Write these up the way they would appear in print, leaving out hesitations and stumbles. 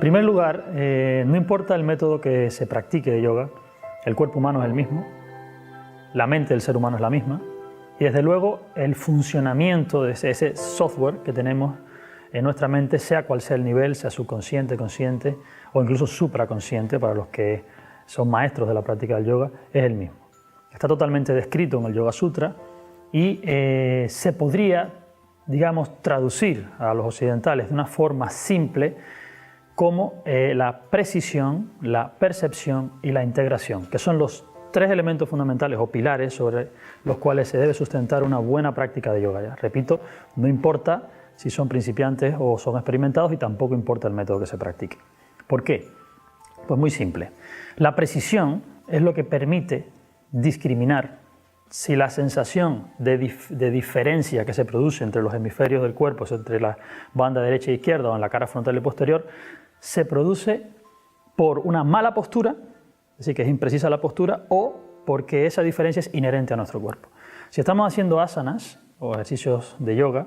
primer lugar, no importa el método que se practique de yoga, el cuerpo humano es el mismo, la mente del ser humano es la misma y desde luego el funcionamiento de ese software que tenemos en nuestra mente, sea cual sea el nivel, sea subconsciente, consciente o incluso supraconsciente para los que son maestros de la práctica del yoga, es el mismo. Está totalmente descrito en el Yoga Sutra y se podría, digamos, traducir a los occidentales de una forma simple como la precisión, la percepción y la integración, que son los tres elementos fundamentales o pilares sobre los cuales se debe sustentar una buena práctica de yoga. Ya repito, no importa si son principiantes o son experimentados y tampoco importa el método que se practique. ¿Por qué? Pues muy simple. La precisión es lo que permite discriminar si la sensación de diferencia que se produce entre los hemisferios del cuerpo, entre la banda derecha e izquierda o en la cara frontal y posterior, se produce por una mala postura, es decir, que es imprecisa la postura, o porque esa diferencia es inherente a nuestro cuerpo. Si estamos haciendo asanas o ejercicios de yoga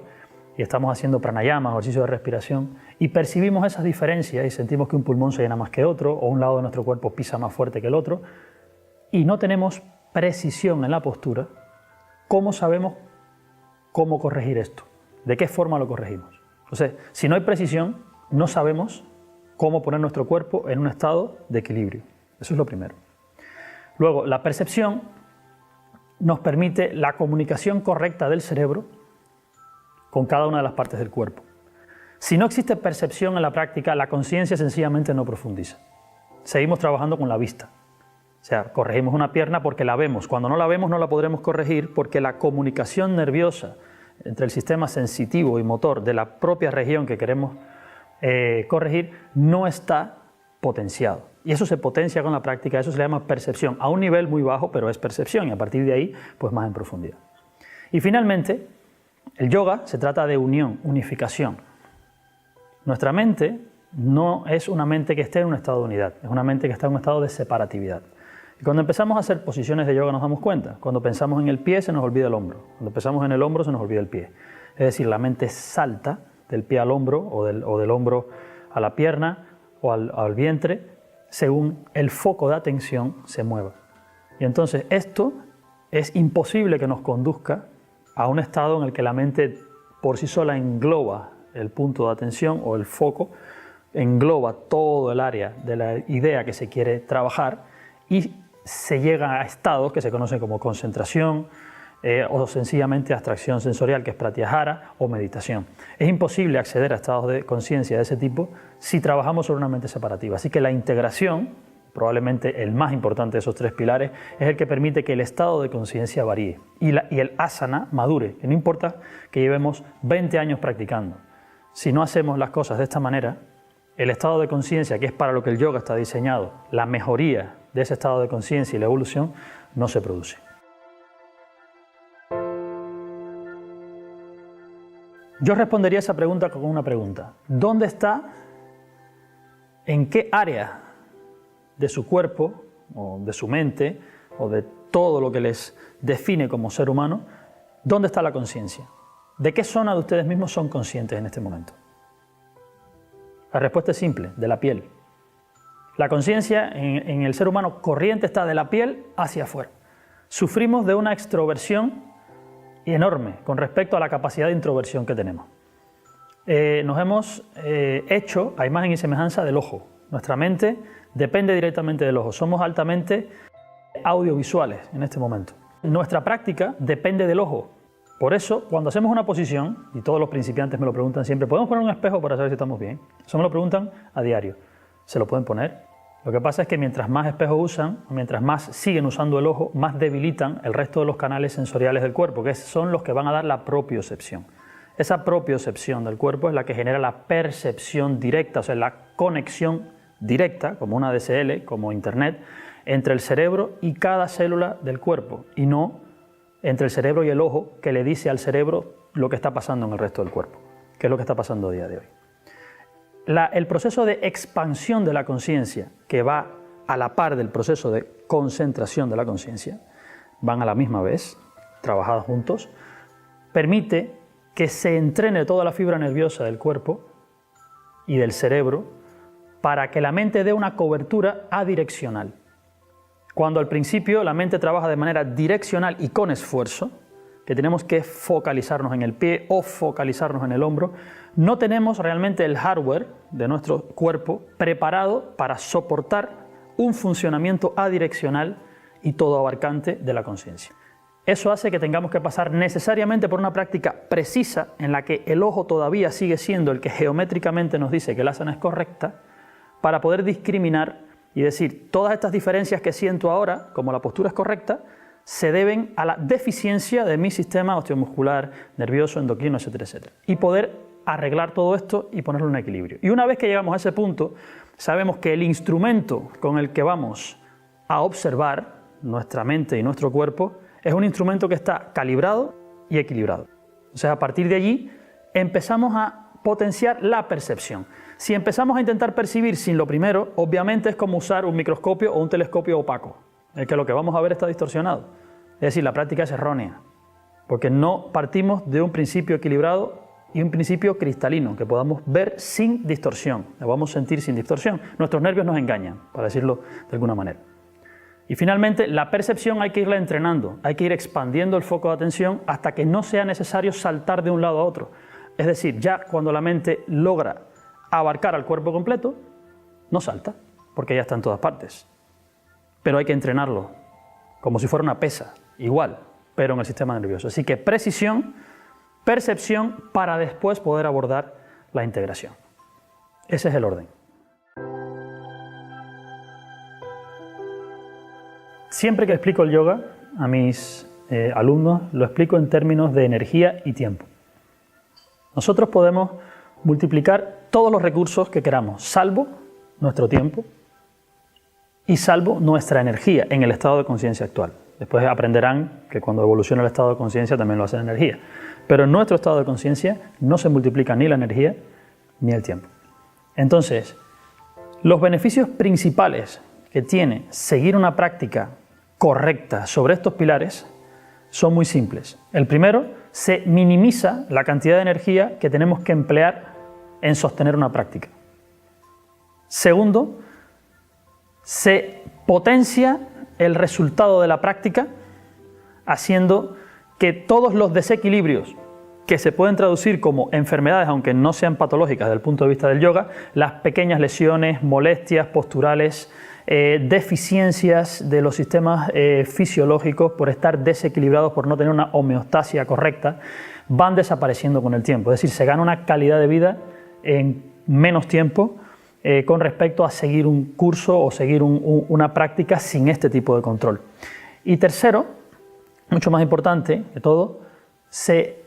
y estamos haciendo pranayamas o ejercicios de respiración y percibimos esas diferencias y sentimos que un pulmón se llena más que otro o un lado de nuestro cuerpo pisa más fuerte que el otro y no tenemos precisión en la postura, ¿cómo sabemos cómo corregir esto? ¿De qué forma lo corregimos? Entonces, si no hay precisión, no sabemos cómo poner nuestro cuerpo en un estado de equilibrio. Eso es lo primero. Luego, la percepción nos permite la comunicación correcta del cerebro con cada una de las partes del cuerpo. Si no existe percepción en la práctica, la conciencia sencillamente no profundiza. Seguimos trabajando con la vista. O sea, corregimos una pierna porque la vemos. Cuando no la vemos no la podremos corregir porque la comunicación nerviosa entre el sistema sensitivo y motor de la propia región que queremos corregir no está potenciado. Y eso se potencia con la práctica, eso se le llama percepción, a un nivel muy bajo, pero es percepción y a partir de ahí, pues más en profundidad. Y finalmente, el yoga se trata de unión, unificación. Nuestra mente no es una mente que esté en un estado de unidad, es una mente que está en un estado de separatividad. Y cuando empezamos a hacer posiciones de yoga nos damos cuenta. Cuando pensamos en el pie se nos olvida el hombro. Cuando pensamos en el hombro se nos olvida el pie. Es decir, la mente salta del pie al hombro o del hombro a la pierna o al vientre según el foco de atención se mueva. Y entonces esto es imposible que nos conduzca a un estado en el que la mente por sí sola engloba el punto de atención o el foco, engloba todo el área de la idea que se quiere trabajar y se llega a estados que se conocen como concentración o sencillamente abstracción sensorial, que es pratyahara o meditación. Es imposible acceder a estados de conciencia de ese tipo si trabajamos sobre una mente separativa. Así que la integración, probablemente el más importante de esos tres pilares, es el que permite que el estado de conciencia varíe y el asana madure, que no importa que llevemos 20 años practicando. Si no hacemos las cosas de esta manera, el estado de conciencia, que es para lo que el yoga está diseñado, la mejoría de ese estado de conciencia y la evolución, no se produce. Yo respondería a esa pregunta con una pregunta. ¿Dónde está, en qué área de su cuerpo, o de su mente, o de todo lo que les define como ser humano, dónde está la conciencia? ¿De qué zona de ustedes mismos son conscientes en este momento? La respuesta es simple, de la piel. La conciencia en el ser humano corriente está de la piel hacia afuera. Sufrimos de una extroversión enorme con respecto a la capacidad de introversión que tenemos. Nos hemos hecho a imagen y semejanza del ojo. Nuestra mente depende directamente del ojo. Somos altamente audiovisuales en este momento. Nuestra práctica depende del ojo. Por eso, cuando hacemos una posición, y todos los principiantes me lo preguntan siempre, ¿podemos poner un espejo para saber si estamos bien? Eso me lo preguntan a diario. ¿Se lo pueden poner? Lo que pasa es que mientras más espejos usan, mientras más siguen usando el ojo, más debilitan el resto de los canales sensoriales del cuerpo, que son los que van a dar la propiocepción. Esa propiocepción del cuerpo es la que genera la percepción directa, o sea, la conexión directa, como una DSL, como Internet, entre el cerebro y cada célula del cuerpo, y no entre el cerebro y el ojo, que le dice al cerebro lo que está pasando en el resto del cuerpo, que es lo que está pasando a día de hoy. El proceso de expansión de la conciencia, que va a la par del proceso de concentración de la conciencia, van a la misma vez, trabajadas juntos, permite que se entrene toda la fibra nerviosa del cuerpo y del cerebro para que la mente dé una cobertura adireccional. Cuando al principio la mente trabaja de manera direccional y con esfuerzo, que tenemos que focalizarnos en el pie o focalizarnos en el hombro, no tenemos realmente el hardware de nuestro cuerpo preparado para soportar un funcionamiento adireccional y todo abarcante de la conciencia. Eso hace que tengamos que pasar necesariamente por una práctica precisa en la que el ojo todavía sigue siendo el que geométricamente nos dice que la asana es correcta, para poder discriminar y decir todas estas diferencias que siento ahora, como la postura es correcta, se deben a la deficiencia de mi sistema osteomuscular, nervioso, endocrino, etcétera, etcétera. Y poder arreglar todo esto y ponerlo en equilibrio. Y una vez que llegamos a ese punto, sabemos que el instrumento con el que vamos a observar nuestra mente y nuestro cuerpo es un instrumento que está calibrado y equilibrado. O sea, a partir de allí empezamos a potenciar la percepción. Si empezamos a intentar percibir sin lo primero, obviamente es como usar un microscopio o un telescopio opaco, en el que lo que vamos a ver está distorsionado. Es decir, la práctica es errónea, porque no partimos de un principio equilibrado y un principio cristalino, que podamos ver sin distorsión, lo vamos a sentir sin distorsión. Nuestros nervios nos engañan, para decirlo de alguna manera. Y finalmente, la percepción hay que irla entrenando, hay que ir expandiendo el foco de atención hasta que no sea necesario saltar de un lado a otro. Es decir, ya cuando la mente logra abarcar al cuerpo completo, no salta, porque ya está en todas partes. Pero hay que entrenarlo, como si fuera una pesa, igual, pero en el sistema nervioso. Así que precisión, percepción, para después poder abordar la integración. Ese es el orden. Siempre que explico el yoga a mis alumnos, lo explico en términos de energía y tiempo. Nosotros podemos multiplicar todos los recursos que queramos, salvo nuestro tiempo y salvo nuestra energía en el estado de conciencia actual. Después aprenderán que cuando evoluciona el estado de conciencia también lo hace la energía. Pero en nuestro estado de conciencia no se multiplica ni la energía ni el tiempo. Entonces, los beneficios principales que tiene seguir una práctica correcta sobre estos pilares son muy simples. El primero, se minimiza la cantidad de energía que tenemos que emplear en sostener una práctica. Segundo, se potencia el resultado de la práctica haciendo que todos los desequilibrios que se pueden traducir como enfermedades, aunque no sean patológicas desde el punto de vista del yoga, las pequeñas lesiones, molestias posturales, deficiencias de los sistemas fisiológicos por estar desequilibrados, por no tener una homeostasia correcta, van desapareciendo con el tiempo. Es decir, se gana una calidad de vida en menos tiempo con respecto a seguir un curso o seguir una práctica sin este tipo de control. Y tercero, mucho más importante que todo, se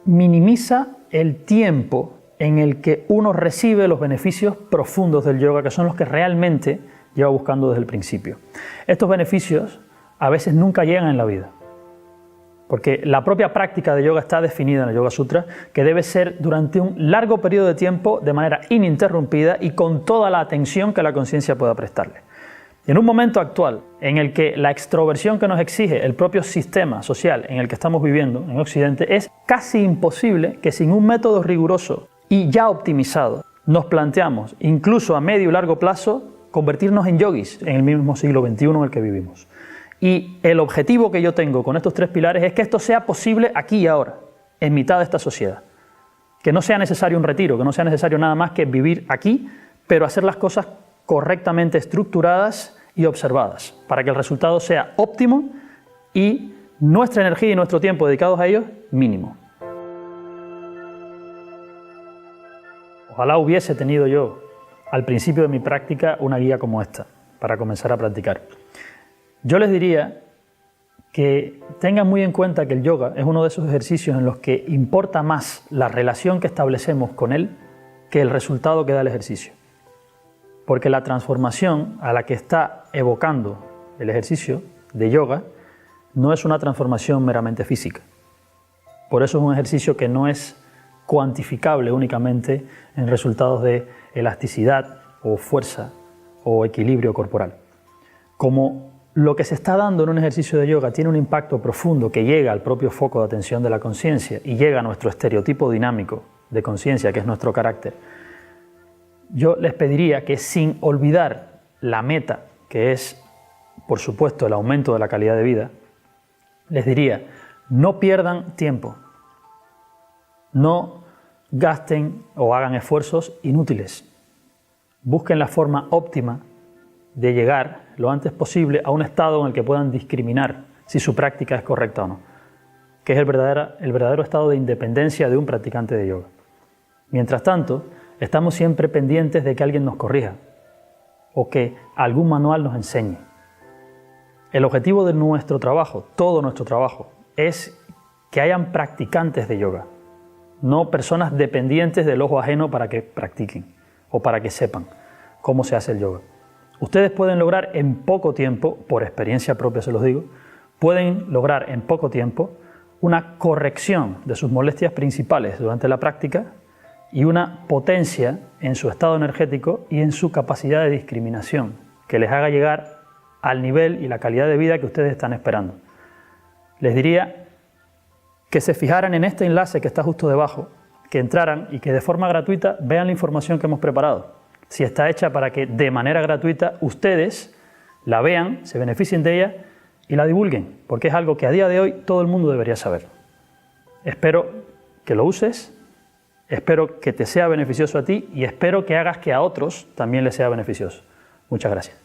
minimiza el tiempo en el que uno recibe los beneficios profundos del yoga, que son los que realmente lleva buscando desde el principio. Estos beneficios a veces nunca llegan en la vida, porque la propia práctica de yoga está definida en el Yoga Sutra, que debe ser durante un largo periodo de tiempo de manera ininterrumpida y con toda la atención que la conciencia pueda prestarle. Y en un momento actual en el que la extroversión que nos exige el propio sistema social en el que estamos viviendo en Occidente, es casi imposible que sin un método riguroso y ya optimizado nos planteamos, incluso a medio y largo plazo, convertirnos en yogis en el mismo siglo XXI en el que vivimos. Y el objetivo que yo tengo con estos tres pilares es que esto sea posible aquí y ahora, en mitad de esta sociedad. Que no sea necesario un retiro, que no sea necesario nada más que vivir aquí, pero hacer las cosas correctamente estructuradas y observadas, para que el resultado sea óptimo y nuestra energía y nuestro tiempo dedicados a ellos, mínimo. Ojalá hubiese tenido yo al principio de mi práctica una guía como esta, para comenzar a practicar. Yo les diría que tengan muy en cuenta que el yoga es uno de esos ejercicios en los que importa más la relación que establecemos con él que el resultado que da el ejercicio. Porque la transformación a la que está evocando el ejercicio de yoga no es una transformación meramente física. Por eso es un ejercicio que no es cuantificable únicamente en resultados de elasticidad o fuerza o equilibrio corporal. Como lo que se está dando en un ejercicio de yoga tiene un impacto profundo que llega al propio foco de atención de la conciencia y llega a nuestro estereotipo dinámico de conciencia, que es nuestro carácter, yo les pediría que, sin olvidar la meta, que es, por supuesto, el aumento de la calidad de vida, les diría, no pierdan tiempo, no gasten o hagan esfuerzos inútiles. Busquen la forma óptima de llegar lo antes posible a un estado en el que puedan discriminar si su práctica es correcta o no, que es el verdadero estado de independencia de un practicante de yoga. Mientras tanto, estamos siempre pendientes de que alguien nos corrija o que algún manual nos enseñe. El objetivo de nuestro trabajo, todo nuestro trabajo, es que hayan practicantes de yoga, no personas dependientes del ojo ajeno para que practiquen o para que sepan cómo se hace el yoga. Ustedes pueden lograr en poco tiempo, por experiencia propia se los digo, pueden lograr en poco tiempo una corrección de sus molestias principales durante la práctica y una potencia en su estado energético y en su capacidad de discriminación, que les haga llegar al nivel y la calidad de vida que ustedes están esperando. Les diría que se fijaran en este enlace que está justo debajo, que entraran y que de forma gratuita vean la información que hemos preparado. Si está hecha para que de manera gratuita ustedes la vean, se beneficien de ella y la divulguen, porque es algo que a día de hoy todo el mundo debería saber. Espero que lo uses, espero que te sea beneficioso a ti y espero que hagas que a otros también les sea beneficioso. Muchas gracias.